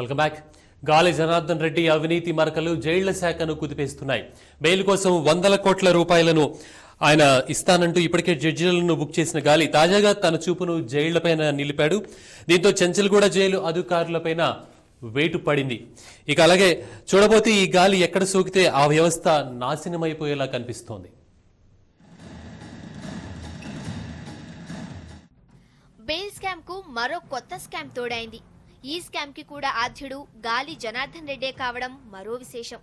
Welcome back. గాలి జనార్దన్ రెడ్డి అవినీతి మరకలు జైళ్ల శాఖను కుదిపేస్తున్నాయి. బెయిల్ కోసం వందల కోట్ల రూపాయలను ఆయన ఇస్తానంటూ ఇప్పటికే జడ్జిలను బుక్ చేసిన గాలి తాజాగా తన చూపును జైళ్లపైన నిలిపాడు. దీంతో చెంచల్గూడ జైలు అధికారులపైన వేటు పడింది. ఇక అలాగే చూడబోతే ఈ గాలి ఎక్కడ సోకితే ఆ వ్యవస్థ నాశనమైపోయేలా కనిపిస్తోంది. బెయిల్ స్కామ్ కు మరో కొత్త స్కామ్ తోడైంది. ఈ స్కామ్ కి కూడా ఆద్యుడు గాలి జనార్దన్ రెడ్డే కావడం మరో విశేషం.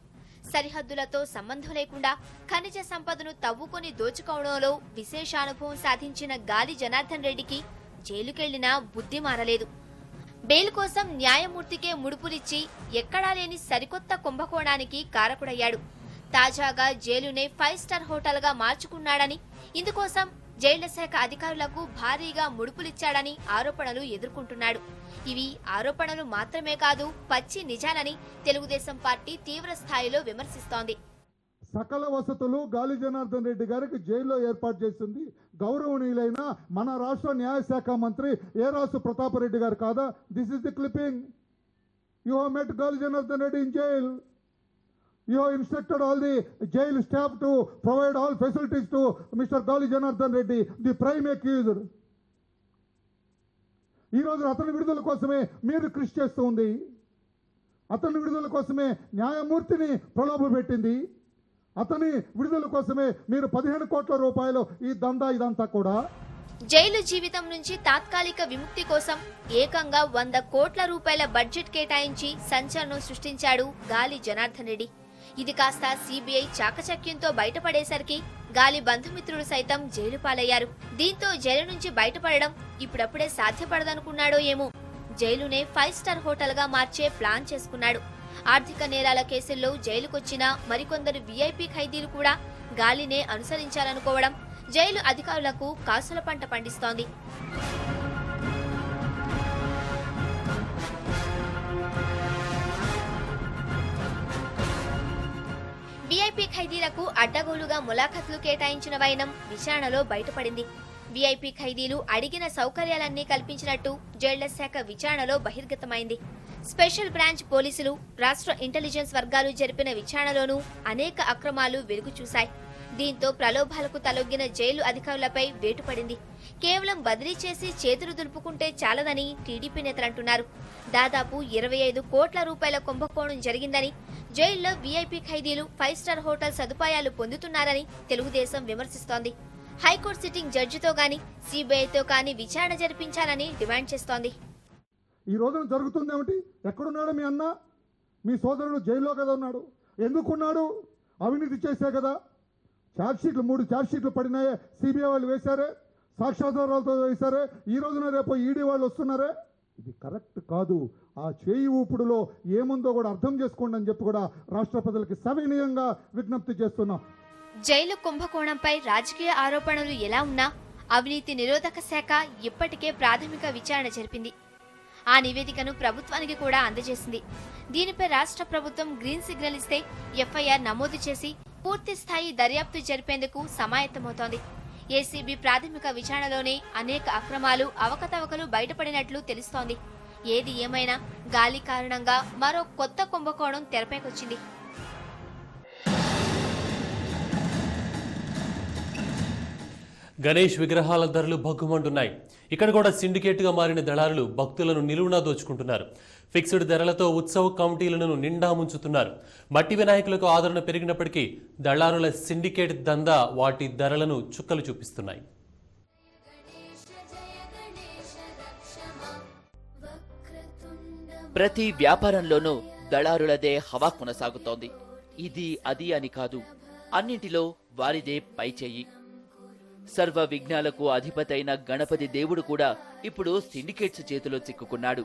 సరిహద్దులతో సంబంధం లేకుండా ఖనిజ సంపదను తవ్వుకొని దోచుకోవడంలో విశేష అనుభవం సాధించిన గాలి జనార్దన్ రెడ్డికి జైలుకెళ్లినా బుద్ధి మారలేదు. బెయిల్ కోసం న్యాయమూర్తికే ముడుపులిచ్చి ఎక్కడా లేని సరికొత్త కుంభకోణానికి కారకుడయ్యాడు. తాజాగా జైలునే 5 స్టార్ హోటల్ గా మార్చుకున్నాడని, ఇందుకోసం జైళ్ల శాఖ అధికారులకు భారీగా ముడుపులిచ్చాడని ఆరోపణలు ఎదుర్కొంటున్నాడు. ఇవి ఆరోపణలు మాత్రమే కాదు, పచ్చి నిజాలని తెలుగుదేశం పార్టీ తీవ్ర స్థాయిలో విమర్శిస్తోంది. సకల వసతులు గాలి జనార్దన్ రెడ్డి గారికి జైల్లో ఏర్పాటు చేసింది గౌరవనీయులైన మన రాష్ట్ర న్యాయశాఖ మంత్రి ఏరాసు ప్రతాపరెడ్డి గారు కాదా? This is the clipping. You have మెట్ గాలి Janardhan Reddy in jail. You have instructed all the jail staff to provide all facilities to Mr. Gali Janardhan Reddy, the prime accused. ఈ రోజు అతని విడుదల కోసమే మీరు కృషి చేస్తూ ఉంది. అతని విడుదల కోసమే న్యాయమూర్తిని ప్రలోభ పెట్టింది. అతని విడుదల కోసమే మీరు 15 కోట్ల రూపాయలు ఈ దందా ఇదంతా కూడా. జైలు జీవితం నుంచి తాత్కాలిక విముక్తి కోసం ఏకంగా 100 కోట్ల రూపాయల బడ్జెట్ కేటాయించి సంచలనం సృష్టించాడు గాలి జనార్దన్ రెడ్డి. ఇది కాస్త సిబిఐ చాకచక్యంతో బయటపడేసరికి గాలి బంధుమిత్రులు సైతం జైలు పాలయ్యారు. దీంతో జైలు నుంచి బయటపడడం ఇప్పుడప్పుడే సాధ్యపడదనుకున్నాడో ఏమో. జైలునే 5 స్టార్ హోటల్ గా మార్చే ప్లాన్ చేసుకున్నాడు. ఆర్థిక నేరాల కేసుల్లో జైలుకొచ్చిన మరికొందరు విఐపి ఖైదీలు కూడా గాలినే అనుసరించాలనుకోవడం జైలు అధికారులకు కాసుల పంట పండిస్తోంది. విఐపి ఖైదీలకు అడ్డగోలుగా ములాఖతులు కేటాయించిన వైనం విచారణలో బయటపడింది. విఐపి ఖైదీలు అడిగిన సౌకర్యాలన్నీ కల్పించినట్టు జైళ్ల శాఖ విచారణలో బహిర్గతమైంది. స్పెషల్ బ్రాంచ్ పోలీసులు, రాష్ట్ర ఇంటెలిజెన్స్ వర్గాలు జరిపిన విచారణలోనూ అనేక అక్రమాలు వెలుగు చూశాయి. దీంతో ప్రలోభాలకు తలొగ్గిన జైలు అధికారులపై వేటు పడింది. కేవలం బదిలీ చేసి చేతులు దులుపుకుంటే చాలదని టీడీపీ నేతలంటున్నారు. దాదాపు 25 కోట్ల రూపాయల కుంభకోణం జరిగిందని, జైల్లో వీఐపీ ఖైదీలు 5 స్టార్ హోటల్ సదుపాయాలు పొందుతున్నారని తెలుగుదేశం విమర్శిస్తోంది. హైకోర్టు సిట్టింగ్ జడ్జితో గాని సిబిఐతో కానీ విచారణ జరిపించాలని డిమాండ్ చేస్తోంది. ఈ రోజున జరుగుతుంది ఏమిటి? ఎక్కడున్నాడు మీ అన్న? మీ సోదరుడు జైల్లో కదా ఉన్నాడు. ఎందుకున్నాడు? అవినీతి చేసే కదా. ఛార్జ్షీట్లు 3 ఛార్జ్షీట్లు పడినాయే, సిబిఐ వాళ్ళు వేశారే, సాక్ష్యాధారాలతో వేశారే. ఈ రోజున రేపు ఈడీ వాళ్ళు వస్తున్నారే. ఇది కరెక్ట్ కాదు. ఆ చేయి ఊపుడులో ఏముందో కూడా అర్థం చేసుకోండి అని చెప్పి కూడా రాష్ట్ర ప్రజలకి సవినయంగా విజ్ఞప్తి చేస్తున్నాం. జైలు కుంభకోణంపై రాజకీయ ఆరోపణలు ఎలా ఉన్నా అవినీతి నిరోధక శాఖ ఇప్పటికే ప్రాథమిక విచారణ జరిపింది. ఆ నివేదికను ప్రభుత్వానికి కూడా అందజేసింది. దీనిపై రాష్ట్ర ప్రభుత్వం గ్రీన్ సిగ్నల్ ఇస్తే ఎఫ్ఐఆర్ నమోదు చేసి పూర్తి స్థాయి దర్యాప్తు జరిపేందుకు సమాయత్తమవుతోంది. ఏసీబీ ప్రాథమిక విచారణలోనే అనేక అక్రమాలు, అవకతవకలు బయటపడినట్లు తెలుస్తోంది. ఏది ఏమైనా గాలి కారణంగా మరో కొత్త కుంభకోణం తెరపైకొచ్చింది. గణేష్ విగ్రహాల ధరలు భగ్గుమంటున్నాయి. ఇక్కడ కూడా సిండికేట్గా మారిన దళారులు భక్తులను నిలువునా దోచుకుంటున్నారు. ఫిక్స్డ్ ధరలతో ఉత్సవ కమిటీలను నిండా ముంచుతున్నారు. మట్టి వినాయకులకు ఆదరణ పెరిగినప్పటికీ దళారుల సిండికేట్ దందా వాటి ధరలను చుక్కలు చూపిస్తున్నాయి. ప్రతి వ్యాపారంలోనూ దళారులదే హవా కొనసాగుతోంది. ఇది అది అని కాదు, అన్నింటిలో వారిదే పైచేయి. సర్వ విఘ్నాలకు అధిపతైన గణపతి దేవుడు కూడా ఇప్పుడు సిండికేట్స్ చేతిలో చిక్కుకున్నాడు.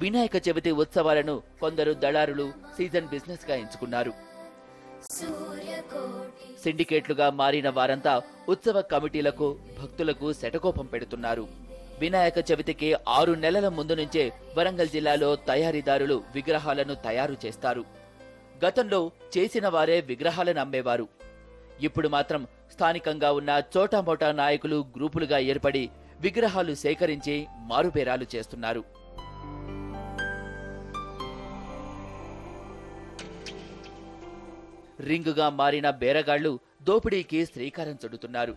వినాయక చవితి ఉత్సవాలను కొందరు దళారులు సీజన్ బిజినెస్ గా ఎంచుకున్నారు. సిండికేట్లుగా మారిన వారంతా ఉత్సవ కమిటీలకు, భక్తులకు శటకోపం పెడుతున్నారు. వినాయక చవితికి 6 నెలల ముందు నుంచే వరంగల్ జిల్లాలో తయారీదారులు విగ్రహాలను తయారు చేస్తారు. గతంలో చేసిన వారే విగ్రహాలను అమ్మేవారు. ఇప్పుడు మాత్రం స్థానికంగా ఉన్న చోటామోటా నాయకులు గ్రూపులుగా ఏర్పడి విగ్రహాలు సేకరించి మారుబేరాలు చేస్తున్నారు. రింగుగా మారిన బేరగాళ్లు దోపిడీకి శ్రీకారం చుడుతున్నారు.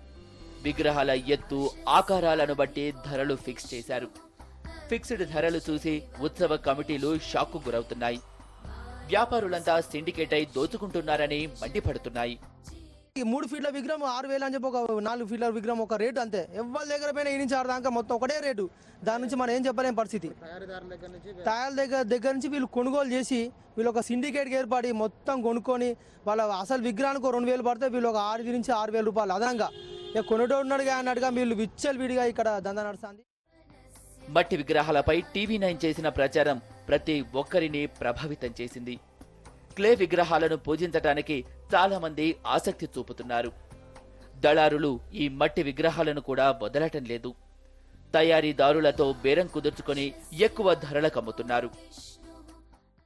విగ్రహాల ఎత్తు, ఆకారాలను బట్టి ధరలు ఫిక్స్ చేశారు. ఫిక్స్డ్ ధరలు చూసి ఉత్సవ కమిటీలు షాక్కు గురవుతున్నాయి. వ్యాపారులంతా సిండికేట్ అయి దోచుకుంటున్నారని మండిపడుతున్నాయి. 3 ఫీట్ల విగ్రహం 6,000 అని చెప్పి ఒక 4 ఫీట్ల విగ్రహం ఒక రేటు అంతే. ఎవరి దగ్గర పైన 8-6 దాకా మొత్తం ఒకటే రేటు. దాని నుంచి మనం ఏం చెప్పలేం పరిస్థితి. తయారు దగ్గర నుంచి వీళ్ళు కొనుగోలు చేసి వీళ్ళు ఒక సిండికేట్కి ఏర్పడి మొత్తం కొనుక్కొని వాళ్ళ అసలు విగ్రహానికి 2,000 పడితే వీళ్ళు ఒక 6,000 నుంచి 6,000 రూపాయలు అదనంగా ఇక కొనుటోడు ఉన్నాడుగా అన్నట్టుగా వీళ్ళు విచ్చలవిడిగా ఇక్కడ దందా నడుస్తుంది. మట్టి విగ్రహాలపై TV9 చేసిన ప్రచారం ప్రతి ఒక్కరిని ప్రభావితం చేసింది. క్లే విగ్రహాలను పూజించటానికి చాలా మంది ఆసక్తి చూపుతున్నారు. దళారులు ఈ మట్టి విగ్రహాలను కూడా వదలటం లేదు. తయారీదారులతో బేరం కుదుర్చుకొని ఎక్కువ ధరలకు అమ్ముతున్నారు.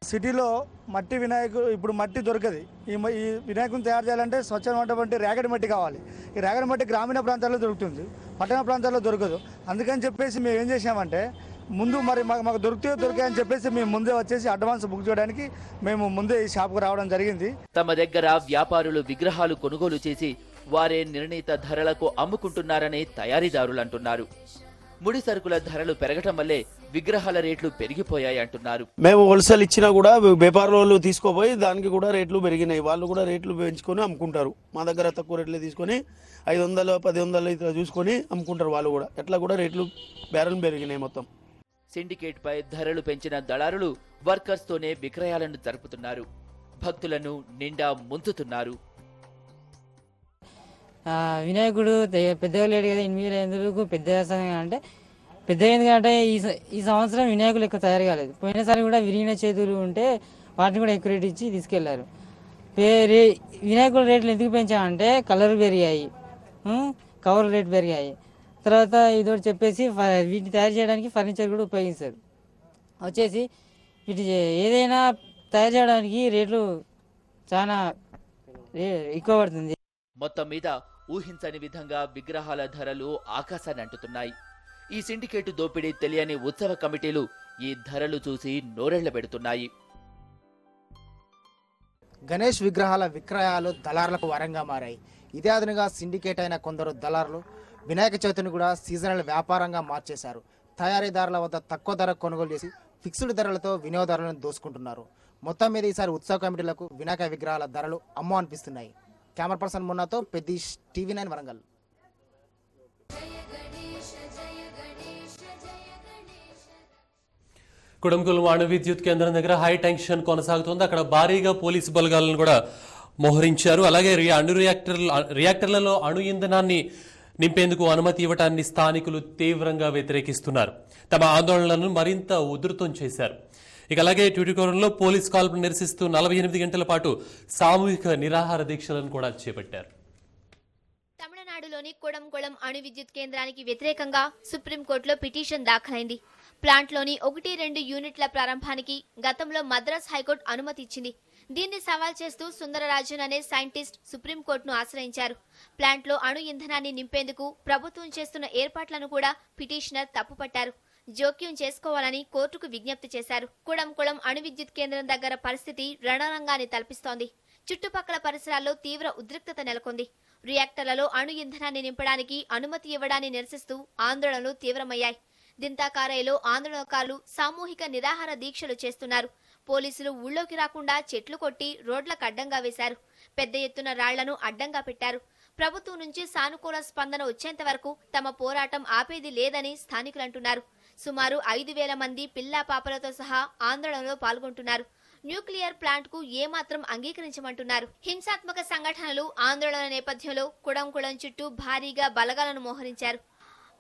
సిటీలో మట్టి వినాయకుడు ఇప్పుడు మట్టి దొరకదు. ఈ వినాయకుని తయారు చేయాలంటే స్వచ్ఛమైనటువంటి రేగడి మట్టి కావాలి. ఈ రేగడి మట్టి గ్రామీణ ప్రాంతాల్లో దొరుకుతుంది, పట్టణ ప్రాంతాల్లో దొరకదు. అందుకని చెప్పేసి మేము ఏం చేసామంటే ముందు మరి మాకు దొరికాయని చెప్పేసి మేము ముందే వచ్చేసి అడ్వాన్స్ బుక్ చేయడానికి మేము ముందే ఈ షాప్కు రావడం జరిగింది. తమ దగ్గర వ్యాపారులు విగ్రహాలు కొనుగోలు చేసి వారే నిర్ణీత ధరలకు అమ్ముకుంటున్నారని తయారీదారులు అంటున్నారు. ముడి సరుకుల ధరలు పెరగటం వల్లే విగ్రహాల రేట్లు పెరిగిపోయాయి అంటున్నారు. మేము హోల్సేల్ ఇచ్చినా కూడా వ్యాపారులు తీసుకోపోయి దానికి కూడా రేట్లు పెరిగినాయి. వాళ్ళు కూడా రేట్లు పెంచుకొని అమ్ముకుంటారు. మా దగ్గర తక్కువ రేట్లు తీసుకొని 500, 1000 ఇట్లా చూసుకొని అమ్ముకుంటారు. వాళ్ళు కూడా ఎట్లా కూడా రేట్లు బేరం పెరిగినాయి మొత్తం. సిండికేట్ పై ధరలు పెంచిన దళారులు వర్కర్స్ తోనే విక్రయాలను జరుపుతున్నారు. భక్తులను నిండా ముంచుతున్నారు. వినాయకుడు పెద్దగా లేడు కదా, 8,000 ఎందుకు పెద్ద అంటే పెద్దగా ఎందుకంటే ఈ సంవత్సరం వినాయకులు ఎక్కువ తయారు కాలేదు. పోయినసారి కూడా విరిగిన చేతులు ఉంటే వాటిని కూడా ఎక్కువ రేటు ఇచ్చి తీసుకెళ్లారు. వినాయకుల రేట్లు ఎందుకు పెంచామంటే కలర్ పెరిగాయి, కవర్ రేట్ పెరిగాయి. తర్వాత ఇదోటి చెప్పేసి వీటిని తయారు చేయడానికి ఫర్నిచర్ కూడా ఉపయోగిస్తారు. వచ్చేసి వీటి ఏదైనా తయారు చేయడానికి రేట్లు చాలా ఎక్కువ పడుతుంది. మొత్తం మీద ఊహించని విధంగా విగ్రహాల ధరలు ఆకాశాన్ని అంటుతున్నాయి. ఈ సిండికేటు దోపిడీ తెలియని ఉత్సవ కమిటీలు ఈ ధరలు చూసి నోరెళ్లబెడుతున్నాయి. గణేష్ విగ్రహాల విక్రయాలు దళారులకు వరంగా మారాయి. ఇదే అదనుగా సిండికేట్ అయిన కొందరు దళారులు వినాయక చవితిని కూడా సీజనల్ వ్యాపారంగా మార్చేశారు. తయారీదారుల వద్ద తక్కువ ధరకు కొనుగోలు చేసి ఫిక్స్డ్ ధరలతో వినియోగదారులను దోసుకుంటున్నారు. మొత్తం మీద ఈసారి ఉత్సవ కమిటీలకు వినాయక విగ్రహాల ధరలు అమ్మో అనిపిస్తున్నాయి. కెమెరా పర్సన్ మున్నాతో పెద్దీష్, TV9 వరంగల్. కుడంకులం అణు విద్యుత్ కేంద్రం దగ్గర హై టెన్షన్ కొనసాగుతోంది. అక్కడ భారీగా పోలీసు బలగాలను కూడా మోహరించారు. అలాగే రియాక్టర్లలో అణు ఇంధనాన్ని నింపేందుకు అనుమతి ఇవ్వటాన్ని స్థానికులు తీవ్రంగా వ్యతిరేకిస్తున్నారు. తమ ఆందోళనలను మరింత ఉధృతం చేశారు. ఇక అలాగే ట్యూటికోరంలో పోలీస్ కాల్పును నిరసిస్తూ 48 గంటల పాటు సామూహిక నిరాహార దీక్షలను కూడా చేపట్టారు. తమిళనాడులోని కుడంకుళం అణు విద్యుత్ కేంద్రానికి వ్యతిరేకంగా సుప్రీంకోర్టులో పిటిషన్ దాఖలైంది. ప్లాంట్లోని 1-2 యూనిట్ల ప్రారంభానికి గతంలో మద్రాస్ హైకోర్టు అనుమతి ఇచ్చింది. దీన్ని సవాల్ చేస్తూ సుందరరాజన్ అనే సైంటిస్ట్ సుప్రీంకోర్టును ఆశ్రయించారు. ప్లాంట్లో అణు ఇంధనాన్ని నింపేందుకు ప్రభుత్వం చేస్తున్న ఏర్పాట్లను కూడా పిటిషనర్ తప్పుపట్టారు. జోక్యం చేసుకోవాలని కోర్టుకు విజ్ఞప్తి చేశారు. కుడంకుళం అణు విద్యుత్ కేంద్రం దగ్గర పరిస్థితి రణరంగాన్ని తలపిస్తోంది. చుట్టుపక్కల పరిసరాల్లో తీవ్ర ఉద్రిక్తత నెలకొంది. రియాక్టర్లలో అణు ఇంధనాన్ని నింపడానికి అనుమతి ఇవ్వడాన్ని నిరసిస్తూ ఆందోళనలు తీవ్రమయ్యాయి. దింతాకారైలో ఆందోళనకారులు సామూహిక నిరాహార దీక్షలు చేస్తున్నారు. పోలీసులు ఊళ్ళోకి రాకుండా చెట్లు కొట్టి రోడ్లకు అడ్డంగా వేశారు. పెద్ద ఎత్తున రాళ్లను అడ్డంగా పెట్టారు. ప్రభుత్వం నుంచి సానుకూల స్పందన వచ్చేంత వరకు తమ పోరాటం ఆపేది లేదని స్థానికులు అంటున్నారు. సుమారు 5,000 మంది పిల్లా పాపలతో సహా ఆందోళనలో పాల్గొంటున్నారు. న్యూక్లియర్ ప్లాంట్ కు ఏమాత్రం అంగీకరించమంటున్నారు. హింసాత్మక సంఘటనలు, ఆందోళన నేపథ్యంలో కుడంకుళం చుట్టూ భారీగా బలగాలను మోహరించారు.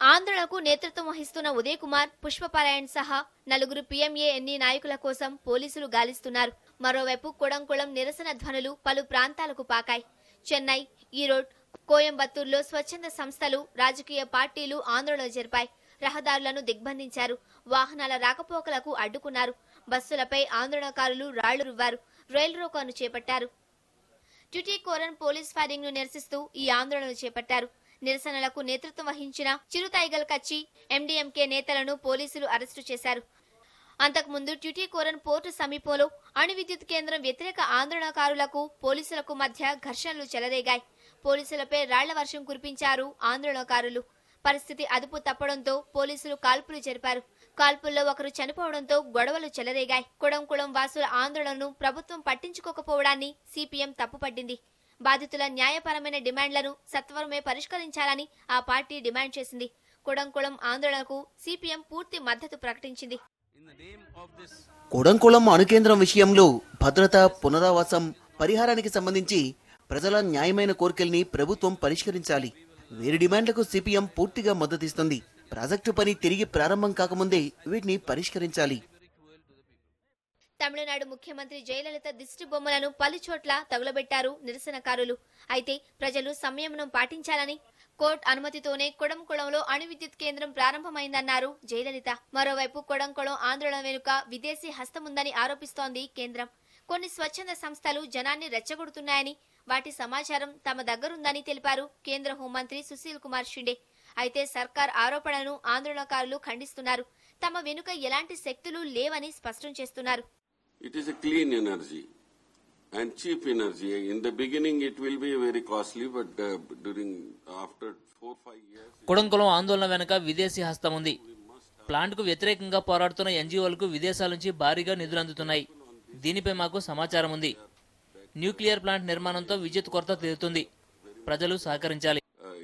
ఆందోళనకు నేతృత్వం వహిస్తున్న ఉదయ్ కుమార్, పుష్పపారాయణ్ సహా 4 PMANE నాయకుల కోసం పోలీసులు గాలిస్తున్నారు. మరోవైపు కుడంకుళం నిరసన ధ్వనులు పలు ప్రాంతాలకు పాకాయి. చెన్నై, ఈరోడ్, కోయంబత్తూరులో స్వచ్ఛంద సంస్థలు, రాజకీయ పార్టీలు ఆందోళన జరిపాయి. రహదారులను దిగ్బంధించారు. వాహనాల రాకపోకలకు అడ్డుకున్నారు. బస్సులపై ఆందోళనకారులు రాళ్లు రువ్వారు. రైలు రోకోను చేపట్టారు. ట్యూటికోరన్ పోలీస్ ఫైరింగ్ ను నిరసిస్తూ ఈ ఆందోళనలు చేపట్టారు. నిరసనలకు నేతృత్వం వహించిన చిరుతైగల్ కచ్చి ఎండీఎంకే నేతలను పోలీసులు అరెస్టు చేశారు. అంతకుముందు ట్యుటికోరన్ పోర్టు సమీపంలో అణు విద్యుత్ కేంద్రం వ్యతిరేక ఆందోళనకారులకు పోలీసులకు మధ్య ఘర్షణలు చెలరేగాయి. పోలీసులపై రాళ్ల వర్షం కురిపించారు ఆందోళనకారులు. పరిస్థితి అదుపు తప్పడంతో పోలీసులు కాల్పులు జరిపారు. కాల్పుల్లో ఒకరు చనిపోవడంతో గొడవలు చెలరేగాయి. కుడంకుళం వాసుల ఆందోళనను ప్రభుత్వం పట్టించుకోకపోవడాన్ని సిపిఎం తప్పుపట్టింది. బాధితుల న్యాయపరమైన డిమాండ్లను సత్వరమే పరిష్కరించాలని ఆ పార్టీ డిమాండ్ చేసింది. కుడంకుళం ఆందోళనకు సిపిఎం పూర్తి మద్దతు ప్రకటించింది. కుడంకుళం అణుకేంద్రం విషయంలో భద్రత, పునరావాసం, పరిహారానికి సంబంధించి ప్రజల న్యాయమైన కోరికల్ని ప్రభుత్వం పరిష్కరించాలి. వీరి డిమాండ్లకు సిపిఎం పూర్తిగా మద్దతిస్తుంది. ప్రాజెక్టు పని తిరిగి ప్రారంభం కాకముందే వీటిని పరిష్కరించాలి. తమిళనాడు ముఖ్యమంత్రి జయలలిత దిష్టి బొమ్మలను పలుచోట్ల తగులబెట్టారు నిరసనకారులు. అయితే ప్రజలు సంయమనం పాటించాలని, కోర్టు అనుమతితోనే కుడంకుళంలో అణు విద్యుత్ కేంద్రం ప్రారంభమైందన్నారు జయలలిత. మరోవైపు కుడంకుళం ఆందోళన వెనుక విదేశీ హస్తముందని ఆరోపిస్తోంది కేంద్రం. కొన్ని స్వచ్ఛంద సంస్థలు జనాన్ని రెచ్చగొడుతున్నాయని, వాటి సమాచారం తమ దగ్గరుందని తెలిపారు కేంద్ర హోంమంత్రి సుశీల్ కుమార్ షిండే. అయితే సర్కార్ ఆరోపణలను ఆందోళనకారులు ఖండిస్తున్నారు. తమ వెనుక ఎలాంటి శక్తులు లేవని స్పష్టం చేస్తున్నారు. It is a clean energy and cheap energy. In the beginning it will be very costly, but after 4-5 years. Kudankulam ఆందోళన వెనుక విదేశీ హస్తం ఉంది. ప్లాంట్కు వ్యతిరేకంగా పోరాడుతున్న ఎన్జీఓలకు విదేశాల నుంచి భారీగా నిధులు అందుతున్నాయి. దీనిపై మాకు సమాచారం ఉంది. న్యూక్లియర్ ప్లాంట్ నిర్మాణంతో విద్యుత్ కొరత తీరుతుంది. ప్రజలు సహకరించాలి.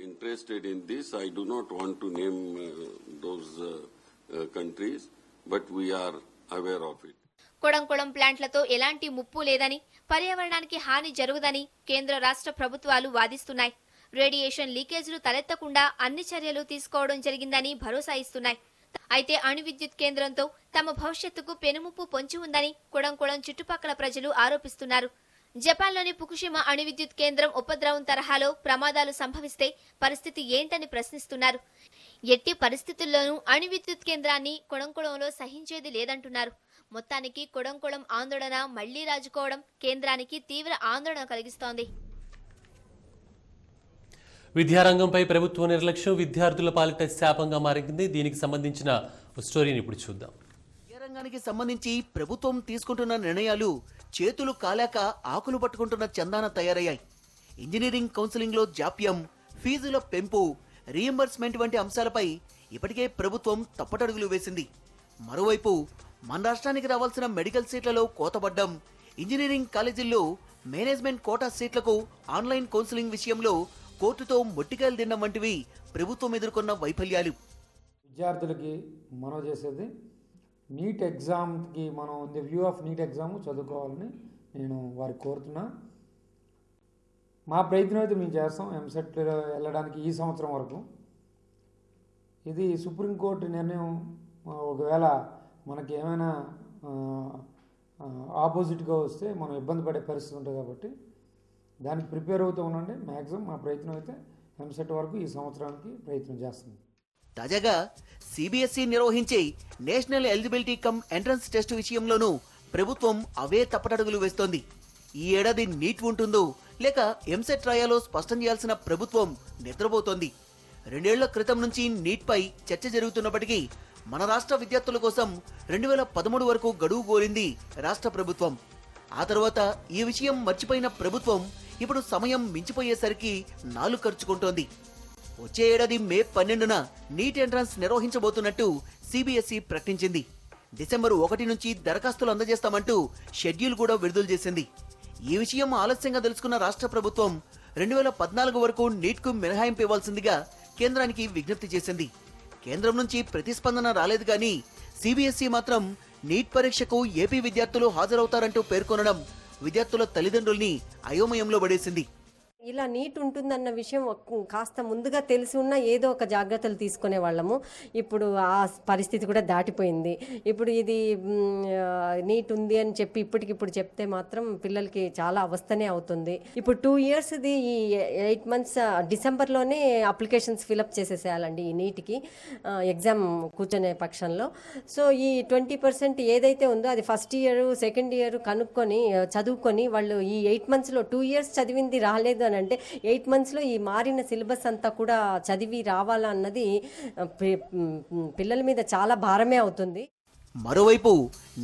Interested in this, I do not want to name those countries, but we are aware of it. Kudankulam ప్లాంట్లతో ఎలాంటి ముప్పు లేదని, పర్యావరణానికి హాని జరుగుదని కేంద్ర రాష్ట్ర ప్రభుత్వాలు వాదిస్తున్నాయి. రేడియేషన్ లీకేజీలు తలెత్తకుండా అన్ని చర్యలు తీసుకోవడం జరిగిందని భరోసా ఇస్తున్నాయి. అయితే అణు విద్యుత్ కేంద్రంతో తమ భవిష్యత్తుకు పెనుముప్పు పొంచి ఉందని కుడంకుళం చుట్టుపక్కల ప్రజలు ఆరోపిస్తున్నారు. జపాన్లోని ఫుకుషిమా అణు విద్యుత్ కేంద్రం ఉపద్రవం తరహాలో ప్రమాదాలు సంభవిస్తే పరిస్థితి ఏంటని ప్రశ్నిస్తున్నారు. ఎట్టి పరిస్థితుల్లోనూ అణు విద్యుత్ కేంద్రాన్ని కుడంకుళంలో సహించేది లేదంటున్నారు. మొత్తానికి కుడంకుళం ఆందోళన మళ్లీ రాజుకోవడం కేంద్రానికి తీవ్ర ఆందోళన కలిగిస్తోంది. విద్యారంగంపై ప్రభుత్వ నిర్లక్ష్యం విద్యార్థుల పాలిట శాపంగా మారింది. దీనికి సంబంధించిన స్టోరీని ఇప్పుడు చూద్దాం. విద్యారంగానికి సంబంధించి ప్రభుత్వం తీసుకుంటున్న నిర్ణయాలు చేతులు కాలాక ఆకులు పట్టుకుంటున్న చందాన తయారయ్యాయి. ఇంజనీరింగ్ కౌన్సిలింగ్లో జాప్యం, ఫీజుల పెంపు, రీఎంబర్స్మెంట్ వంటి అంశాలపై ఇప్పటికే ప్రభుత్వం తప్పటడుగులు వేసింది. మరోవైపు మన రాష్ట్రానికి రావాల్సిన మెడికల్ సీట్లలో కోతపడ్డం, ఇంజనీరింగ్ కాలేజీల్లో మేనేజ్మెంట్ కోటా సీట్లకు ఆన్లైన్ కౌన్సిలింగ్ విషయంలో కోర్టుతో మొట్టికాయలు తినడం వంటివి ప్రభుత్వం ఎదుర్కొన్న వైఫల్యాలు. విద్యార్థులకి మనం చేసేది నీట్ ఎగ్జామ్కి మనం the view of NEET exam చదువుకోవాలని నేను వారికి కోరుతున్నా. మా ప్రయత్నం అయితే మేము చేస్తాం ఎంసెట్లో వెళ్ళడానికి ఈ సంవత్సరం వరకు. ఇది సుప్రీంకోర్టు నిర్ణయం ఒకవేళ మనకి ఏమైనా ఆపోజిట్గా వస్తే మనం ఇబ్బంది పడే పరిస్థితి ఉంటుంది కాబట్టి దానికి ప్రిపేర్ అవుతూ ఉండండి. మ్యాక్సిమం మా ప్రయత్నం అయితే ఎంసెట్ వరకు ఈ సంవత్సరానికి ప్రయత్నం చేస్తుంది. తాజాగా సిబిఎస్ఈ నిర్వహించే national eligibility cum entrance test విషయంలోనూ ప్రభుత్వం అవే తప్పటడుగులు వేస్తోంది. ఈ ఏడాది నీట్ ఉంటుందో లేక ఎంసెట్ రాయాలో స్పష్టం చేయాల్సిన ప్రభుత్వం నిద్రపోతోంది. 2 ఏళ్ల క్రితం నుంచి నీట్ పై చర్చ జరుగుతున్నప్పటికీ మన రాష్ట్ర విద్యార్థుల కోసం 2013 వరకు గడువు కోరింది రాష్ట్ర ప్రభుత్వం. ఆ తర్వాత ఈ విషయం మర్చిపోయిన ప్రభుత్వం ఇప్పుడు సమయం మించిపోయేసరికి నాలుగు ఖర్చుకుంటోంది. వచ్చే ఏడాది మే 12న నీట్ ఎంట్రన్స్ నిర్వహించబోతున్నట్టు సిబిఎస్ఈ ప్రకటించింది. డిసెంబర్ 1 నుంచి దరఖాస్తులు అందజేస్తామంటూ షెడ్యూల్ కూడా విడుదల చేసింది. ఈ విషయం ఆలస్యంగా తెలుసుకున్న రాష్ట్ర ప్రభుత్వం 2014 వరకు నీట్కు మినహాయింపు ఇవ్వాల్సిందిగా కేంద్రానికి విజ్ఞప్తి చేసింది. కేంద్రం నుంచి ప్రతిస్పందన రాలేదు కానీ సిబిఎస్ఈ మాత్రం నీట్ పరీక్షకు ఏపీ విద్యార్థులు హాజరవుతారంటూ పేర్కొనడం విద్యార్థుల తల్లిదండ్రుల్ని అయోమయంలో పడేసింది. ఇలా నీట్ ఉంటుందన్న విషయం కాస్త ముందుగా తెలిసి ఉన్నా ఏదో ఒక జాగ్రత్తలు తీసుకునే వాళ్ళము. ఇప్పుడు ఆ పరిస్థితి కూడా దాటిపోయింది. ఇప్పుడు ఇది నీట్ ఉంది అని చెప్పి ఇప్పటికిప్పుడు చెప్తే మాత్రం పిల్లలకి చాలా అవస్థనే అవుతుంది. ఇప్పుడు 2 ఇయర్స్ది ఈ 8 months డిసెంబర్లోనే అప్లికేషన్స్ ఫిలప్ చేసేసేయాలండి ఈ నీట్కి ఎగ్జామ్ కూర్చునే పక్షంలో. సో ఈ 20% ఏదైతే ఉందో అది ఫస్ట్ ఇయర్ సెకండ్ ఇయర్ కనుక్కొని చదువుకొని వాళ్ళు ఈ 8 monthsలో 2 years చదివింది రాలేదు అని చేయాలంటే 8 monthsలో ఈ మారిన సిలబస్ అంతా కూడా చదివి రావాలా అన్నది పిల్లల మీద చాలా భారమే అవుతుంది. మరోవైపు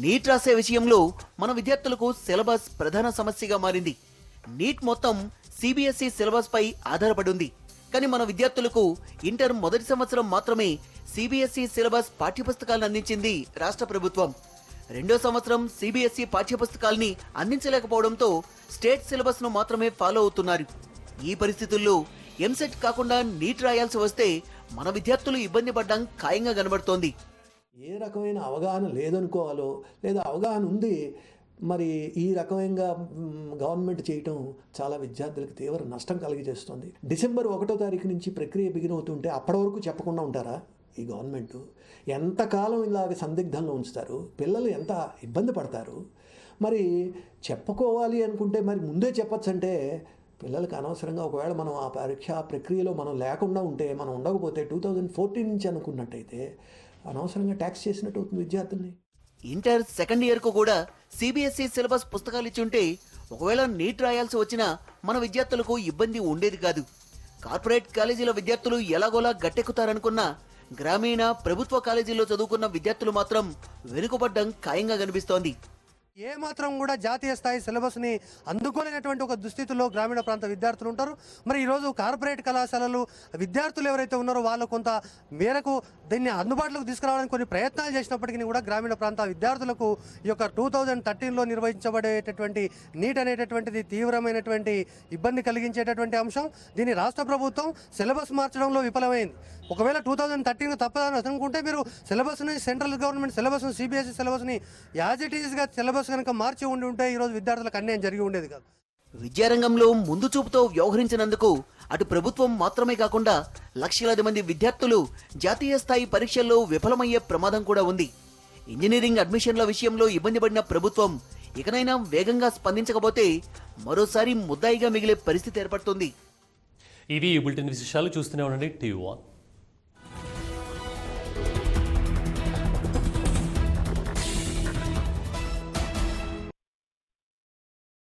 నీట్ రాసే విషయంలో మన విద్యార్థులకు సిలబస్ ప్రధాన సమస్యగా మారింది. నీట్ మొత్తం సిబిఎస్ఈ సిలబస్ పై ఆధారపడి ఉంది. కానీ మన విద్యార్థులకు ఇంటర్ మొదటి సంవత్సరం మాత్రమే సిబిఎస్ఈ సిలబస్ పాఠ్యపుస్తకాలను అందించింది రాష్ట్ర ప్రభుత్వం. రెండో సంవత్సరం సిబిఎస్ఈ పాఠ్యపుస్తకాల్ని అందించలేకపోవడంతో స్టేట్ సిలబస్ ను మాత్రమే ఫాలో అవుతున్నారు. ఈ పరిస్థితుల్లో ఎంసెట్ కాకుండా నీట్ రాయాల్సి వస్తే మన విద్యార్థులు ఇబ్బంది పడడం ఖాయంగా కనబడుతోంది. ఏ రకమైన అవగాహన లేదనుకోవాలో లేదా అవగాహన ఉంది, మరి ఈ రకమైన గవర్నమెంట్ చేయటం చాలా విద్యార్థులకు తీవ్ర నష్టం కలిగజేస్తుంది. డిసెంబర్ 1వ తారీఖు నుంచి ప్రక్రియ బిగిన్ అవుతుంటే అప్పటి వరకు చెప్పకుండా ఉంటారా ఈ గవర్నమెంట్? ఎంతకాలం ఇలాగ సందిగ్ధంలో ఉంచుతారు? పిల్లలు ఎంత ఇబ్బంది పడతారు? మరి చెప్పుకోవాలి అనుకుంటే మరి ముందే చెప్పచ్చు అంటే పిల్లలకు అనవసరంగా ఒకవేళ మనం ఆ పరీక్షా ప్రక్రియలో మనం లేకుండా ఉంటే, మనం ఉండకపోతే 2014 నుంచి అనుకున్నట్టయితే అనవసరంగా ట్యాక్స్ చేసినట్టు అవుతుంది విద్యార్థుల్ని. ఇంటర్ సెకండ్ ఇయర్ కు కూడా సిబిఎస్ఈ సిలబస్ పుస్తకాలు ఇచ్చుంటే ఒకవేళ నీట్ రాయాల్సి వచ్చినా మన విద్యార్థులకు ఇబ్బంది ఉండేది కాదు. కార్పొరేట్ కాలేజీల విద్యార్థులు ఎలాగోలా గట్టెక్కుతారనుకున్నా గ్రామీణ ప్రభుత్వ కాలేజీల్లో చదువుకున్న విద్యార్థులు మాత్రం వెనుకబడ్డం ఖాయంగా కనిపిస్తోంది. ఏ మాత్రం కూడా జాతీయ స్థాయి సిలబస్ని అందుకోలేనటువంటి ఒక దుస్థితిలో గ్రామీణ ప్రాంత విద్యార్థులు ఉంటారు. మరి ఈరోజు కార్పొరేట్ కళాశాలలు విద్యార్థులు ఎవరైతే ఉన్నారో వాళ్ళు కొంత మేరకు దీన్ని అందుబాటులోకి తీసుకురావడానికి కొన్ని ప్రయత్నాలు చేసినప్పటికీ కూడా గ్రామీణ ప్రాంత విద్యార్థులకు ఈ యొక్క 2013లో నిర్వహించబడేటటువంటి నీట్ అనేటటువంటిది తీవ్రమైనటువంటి ఇబ్బంది కలిగించేటటువంటి అంశం. దీన్ని రాష్ట్ర ప్రభుత్వం సిలబస్ మార్చడంలో విఫలమైంది. ఒకవేళ 2013 తప్పదని అనుకుంటే మీరు సిలబస్ని సెంట్రల్ గవర్నమెంట్ సిలబస్ని సిబిఎస్ఈ సిలబస్ని యాజ్ ఇట్ ఈస్గా సిలబస్ కనుక మార్చి ఉంటే ఈరోజు విద్యార్థులకు అన్యాయం జరిగి ఉండేది కాదు. విద్యారంగంలో ముందు చూపుతో వ్యవహరించినందుకు అటు ప్రభుత్వం మాత్రమే కాకుండా లక్షలాది మంది విద్యార్థులు జాతీయ స్థాయి పరీక్షల్లో విఫలమయ్యే ప్రమాదం కూడా ఉంది. ఇంజనీరింగ్ అడ్మిషన్ల విషయంలో ఇబ్బంది పడిన ప్రభుత్వం ఇకనైనా వేగంగా స్పందించకపోతే మరోసారి ముద్దాయిగా మిగిలే పరిస్థితి ఏర్పడుతుంది. ఇవి బులెటిన్ విశేషాలు. చూస్తూనే ఉండండి టీవీ1.